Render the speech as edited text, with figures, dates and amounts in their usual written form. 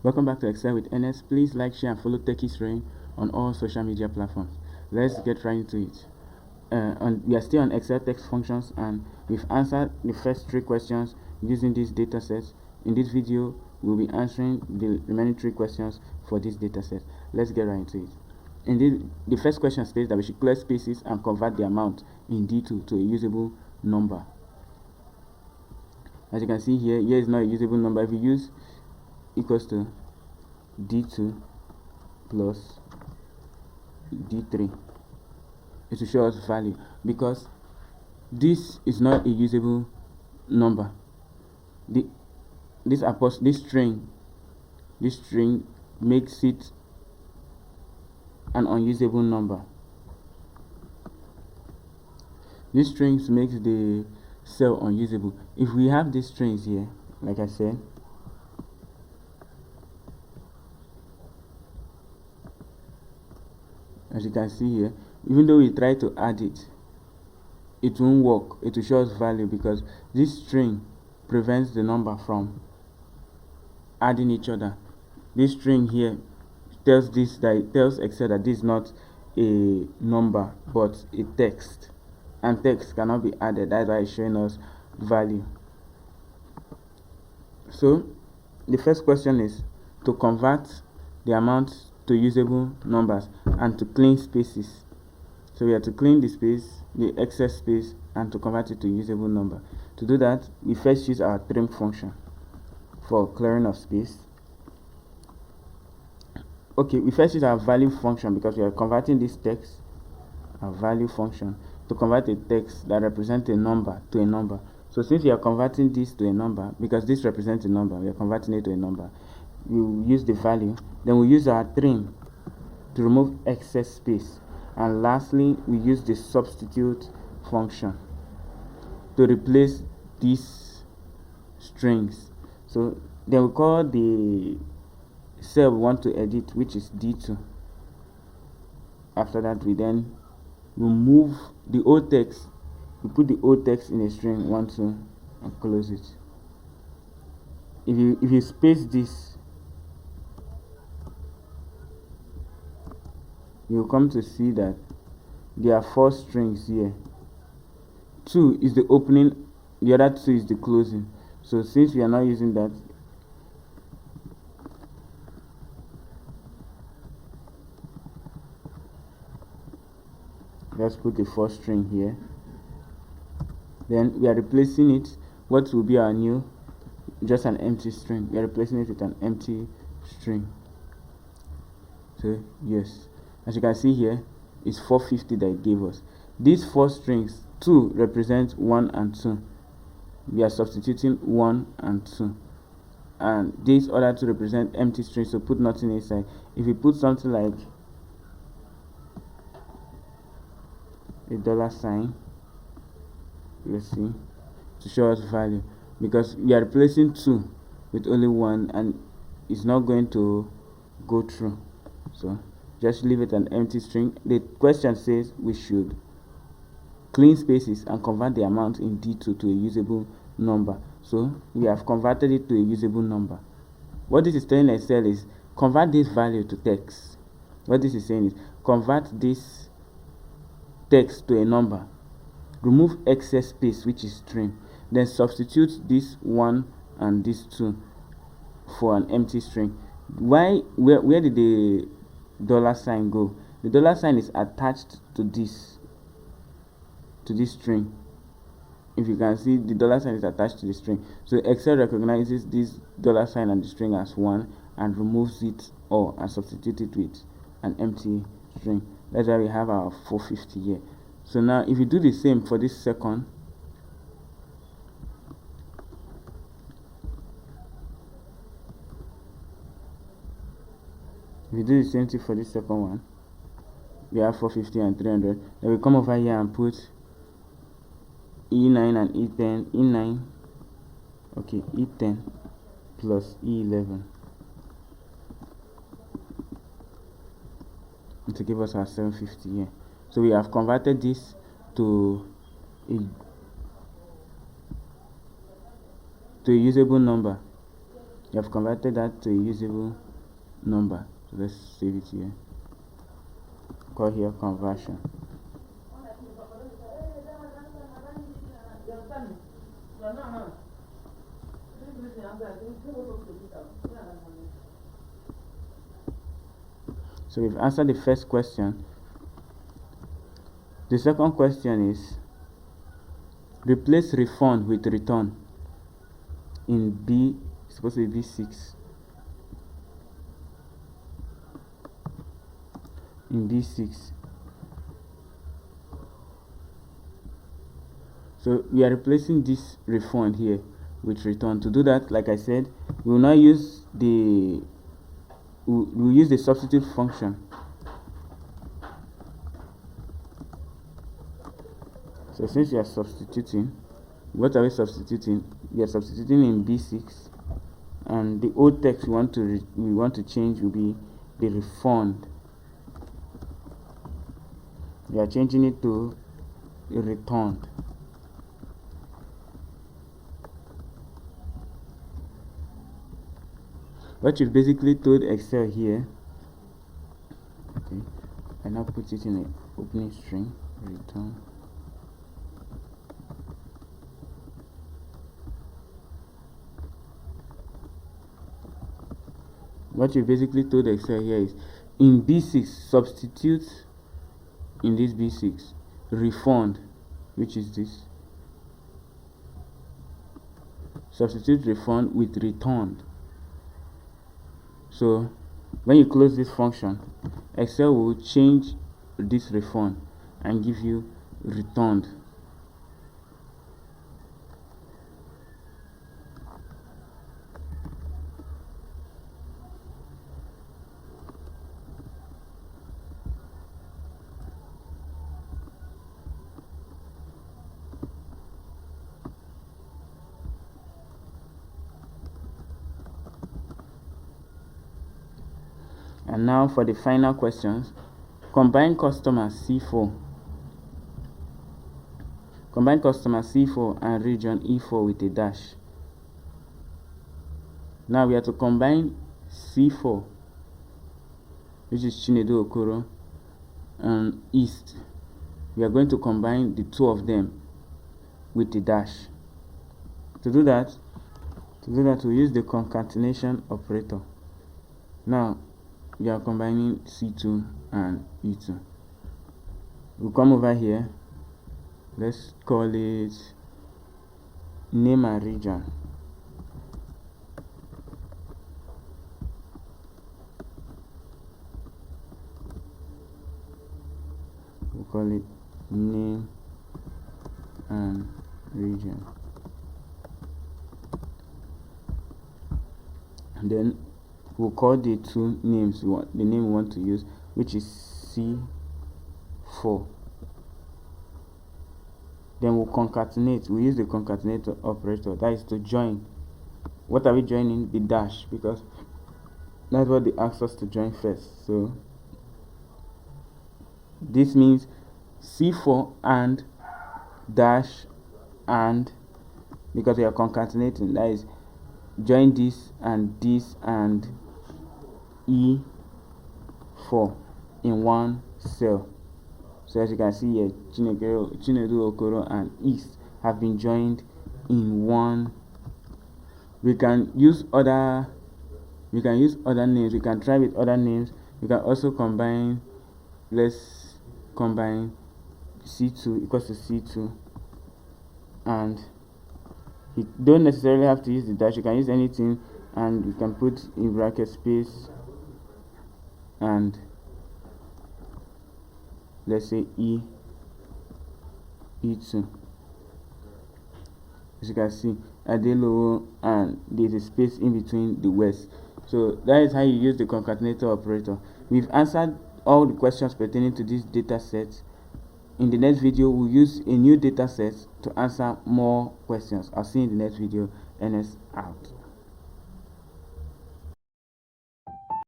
Welcome back to Excel with NS. Please like, share, and follow Techie's Rain on all social media platforms. Let's get right into it. We are still on Excel text functions, and we've answered the first 3 questions using these data sets. In this video, we'll be answering the remaining 3 questions for this data set. Let's get right into it. In the first question states that we should clear spaces and convert the amount in D2 to a usable number. As you can see here is not a usable number. If we use equals to D2 plus D3, it will show us value because this is not a usable number. This string makes it an unusable number. This strings makes the cell unusable. If we have these strings here, like I said, as you can see here, even though we try to add it, it won't work. It will show us value because this string prevents the number from adding each other. This string here tells Excel that this is not a number but a text, and text cannot be added. That's why it's showing us value. So the first question is to convert the amount to usable numbers and to clean spaces. So we have to clean the space, the excess space, and to convert it to usable number. To do that, we first use our trim function for clearing of space. Okay, we first use our value function because we are converting this text, our value function, to convert a text that represents a number to a number. So since we are converting this to a number, because this represents a number, we are converting it to a number, we will use the value. Then we use our trim to remove excess space. And lastly, we use the substitute function to replace these strings. So then we call the cell we want to edit, which is D2. After that, we then remove the old text. We put the old text in a string 1, 2, and close it. If you space this, you'll come to see that there are 4 strings here. 2 is the opening, the other 2 is the closing. So since we are not using that, let's put the 4th string here. Then we are replacing it. What will be our new? Just an empty string. We are replacing it with an empty string. So yes, as you can see here, it's 450 that it gave us. These 4 strings, 2 represent 1 and 2. We are substituting 1 and 2. And these other 2 represent empty strings, so put nothing inside. If we put something like a $sign, let's see, to show us value, because we are replacing 2 with only 1 and it's not going to go through. So just leave it an empty string. The question says we should clean spaces and convert the amount in D2 to a usable number. So we have converted it to a usable number. What this is telling Excel is convert this value to text. What this is saying is convert this text to a number, remove excess space, which is string, then substitute this 1 and this 2 for an empty string. Where did the $sign go? The $sign is attached to this string. If you can see, the $sign is attached to the string. So Excel recognizes this $sign and the string as 1 and removes it all and substitutes it with an empty string. That's why we have our 450 here. So now if you do the same for this second, if you do the same thing for this second one, we have 450 and 300. Then we come over here and put E9 and E10, E9, okay, E10 plus E11 to give us our 750 here. So we have converted this to a usable number. You have converted that to a usable number. So let's save it here. Call here conversion. So we've answered the first question. The second question is replace refund with return in B, it's supposed to be B6. In B6. So we are replacing this refund here with return. To do that, like I said, we will not use the we'll use the substitute function. So since you are substituting, what are we substituting? We are substituting in B6, and the old text we want to change will be the refund. We are changing it to returned. What you basically told Excel here, okay, I now put it in an opening string, return. What you basically told Excel here is in B6 substitute in this B6 refund, which is this, substitute refund with returned. So when you close this function, Excel will change this refund and give you returned. And now for the final questions. Combine customer C4. Combine customer C4 and region E4 with a dash. Now we have to combine C4, which is Chinedu Okoro, and East. We are going to combine the two of them with a dash. To do that, we use the concatenation operator. Now we are combining C2 and E2. We'll come over here. Let's call it name and region. We'll call it name and region. And then we'll call the two names the name we want to use, which is C4. Then we'll concatenate. We use the concatenator operator, that is to join. What are we joining? The dash, because that's what they asked us to join first. So this means C4 and dash and, because we are concatenating, that is join this and E4 in one cell. So as you can see here, Chinedu Okoro and East have been joined in one. We can use other names. We can try with other names. We can also combine. Let's combine C2 equals to C2, and you don't necessarily have to use the dash. You can use anything, and you can put in bracket space and let's say E2. As you can see, Adelo, and there's a space in between the West. So that is how you use the concatenator operator. We've answered all the questions pertaining to this data set. In the next video, we'll use a new data set to answer more questions. I'll see you in the next video. NS out.